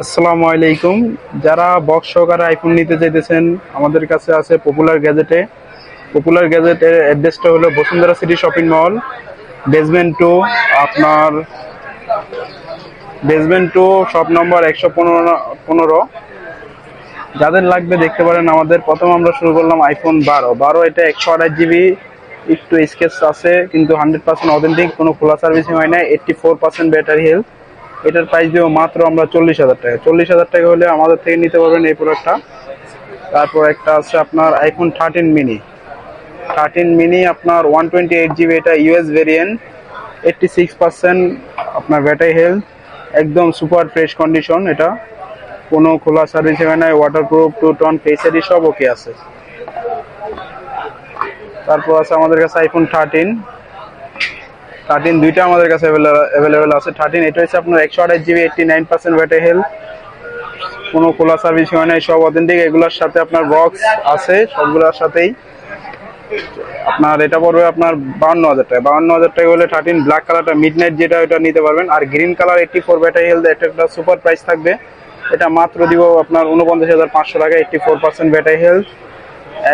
আসসালামু আলাইকুম। যারা বক্স সহকারে আইফোন নিতে চাইতেছেন আমাদের কাছে আছে পপুলার গ্যাজেটের অ্যাড্রেসটা হলো Bashundhara city shopping mall, basement 2। আপনার বেসমেন্ট 2 শপ নম্বর 115। যাদের লাগবে দেখতে পারেন। আমাদের প্রথম আমরা শুরু করলাম আইফোন 12। এটা 128 জিবি, একটু স্কেচ আছে কিন্তু 100% অথেন্টিক, কোনো খোলা সার্ভিসিং হয় না। 84% ব্যাটারি হেলথ। এটার প্রাইস দিব মাত্র আমরা 40,000 টাকা। 40,000 টাকা হলে আমাদের থেকে নিতে পারবেন এই প্রোডাক্টটা। তারপর একটা আছে আপনার আইফোন 13 মিনি আপনার 128 জিবি, এটা ইউএস ভেরিয়েন্ট। 86% আপনার ব্যাটারি হেলথ, একদম সুপার ফ্রেশ কন্ডিশন। এটা কোনো খোলা সার্ভিসিং হয় না, ওয়াটারপ্রুফ, 2 টন ফেস আইডি সব ওকে আছে। তারপর আছে আমাদের কাছে আইফোন 13 দুইটা আমাদের কাছে অ্যাভেলেবেল আছে। 13 এটা হচ্ছে আপনার 128 জিবি, 89% ব্যাটারি হেলথ, কোনো খোলা সার্ভিস হয় না, সব অথেন্টিক। এগুলোর সাথে আপনার বক্স আছে, সবগুলোর সাথেই। আপনার এটা পড়বে আপনার 52,000 টাকা। 52,000 টাকা হলে 13 ব্ল্যাক কালারটা মিডনাইট যেটা, ওটা নিতে পারবেন। আর গ্রিন কালার 84 ব্যাটারি হেলথ, এটা একটা সুপার প্রাইস থাকবে। এটা মাত্র দিব আপনার 49,500 টাকা। 84% ব্যাটারি হেলথ,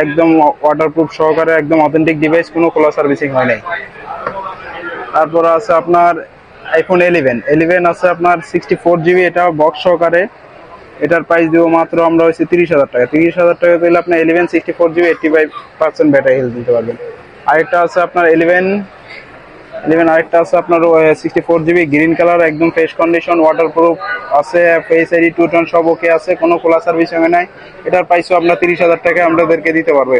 একদম ওয়াটারপ্রুফ সহকারে, একদম অথেন্টিক ডিভাইস, কোনো খোলা সার্ভিসিং হয় নাই। তারপর আছে আপনার আইফোন 11 আছে আপনার 64 জিবি, এটা বক্স সহকারে। এটার প্রাইস দিব মাত্র আমরা হচ্ছে 30,000 টাকা। 30,000 টাকা দিলে আপনার 64 জিবি, 85% ব্যাটারি হেলথ দিতে পারবেন। আরেকটা আছে আপনার 11 আরেকটা আছে আপনার 64 জিবি, গ্রিন কালার, একদম ফ্রেশ কন্ডিশন, ওয়াটারপ্রুফ আছে, ফেস আইডি, 2 টন সব ওকে আছে, কোনো খোলা সার্ভিস হবে নাই। এটার প্রাইসও আপনার 30,000 টাকা আমাদেরকে দিতে পারবো।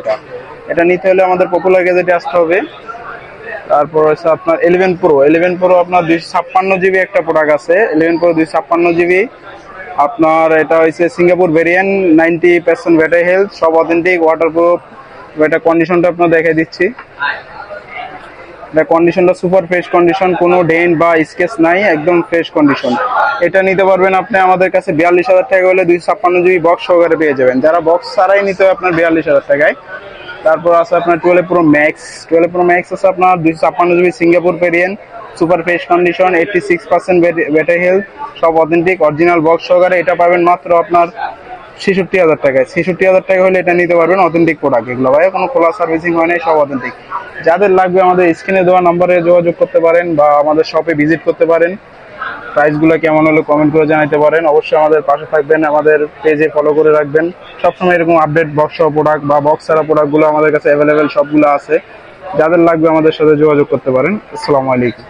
এটা নিতে হলে আমাদের পপুলার গ্যাজেটে আসতে হবে। তারপর হচ্ছে আপনার 11 প্রো আপনার 256 জিবি একটা প্রোডাক্ট আছে। 11 প্রো 256 জিবি আপনার, এটা হচ্ছে সিঙ্গাপুর ভেরিয়েন্ট, 90% ব্যাটারি হেলথ, সব অথেন্টিক, ওয়াটারপ্রুফ। এটা কন্ডিশনটা আপনার দেখে দিচ্ছি। এটা কন্ডিশনটা সুপার ফ্রেশ কন্ডিশন, কোনো ডেন্ট বা স্কেচ নাই, একদম ফ্রেশ কন্ডিশন। এটা নিতে পারবেন আপনি আমাদের কাছে 42,000 টাকা হলে 256 জিবি বক্স সহকারে পেয়ে যাবেন। যারা বক্স ছাড়াই নিতে হবে আপনার 42,000 টাকায়। তারপর আছে আপনার 12 প্রো ম্যাক্স আছে আপনার 256 GB, Singapore variant, super fresh condition, 86% battery health, সব অথেন্টিক, অরিজিনাল বক্স সহকারে। এটা পাবেন মাত্র আপনার 66,000 টাকায়। 66,000 টাকা হলে এটা নিতে পারবেন। অথেন্টিক প্রোডাক্ট এগুলো ভাই, কোনো খোলা সার্ভিসিং হয় নাই, সব অথেন্টিক। যাদের লাগবে আমাদের স্ক্রিনে দেওয়া নাম্বারে যোগাযোগ করতে পারেন বা আমাদের শপে ভিজিট করতে পারেন। প্রাইসগুলো কেমন হলো কমেন্ট করে জানাতে পারেন। অবশ্যই আমাদের পাশে থাকবেন, আমাদের পেজে ফলো করে রাখবেন। সবসময় এরকম আপডেট বক্স প্রোডাক্ট বা বক্স ছাড়া প্রোডাক্টগুলো আমাদের কাছে অ্যাভেলেবেল সবগুলো আছে। যাদের লাগবে আমাদের সাথে যোগাযোগ করতে পারেন। আসসালামু আলাইকুম।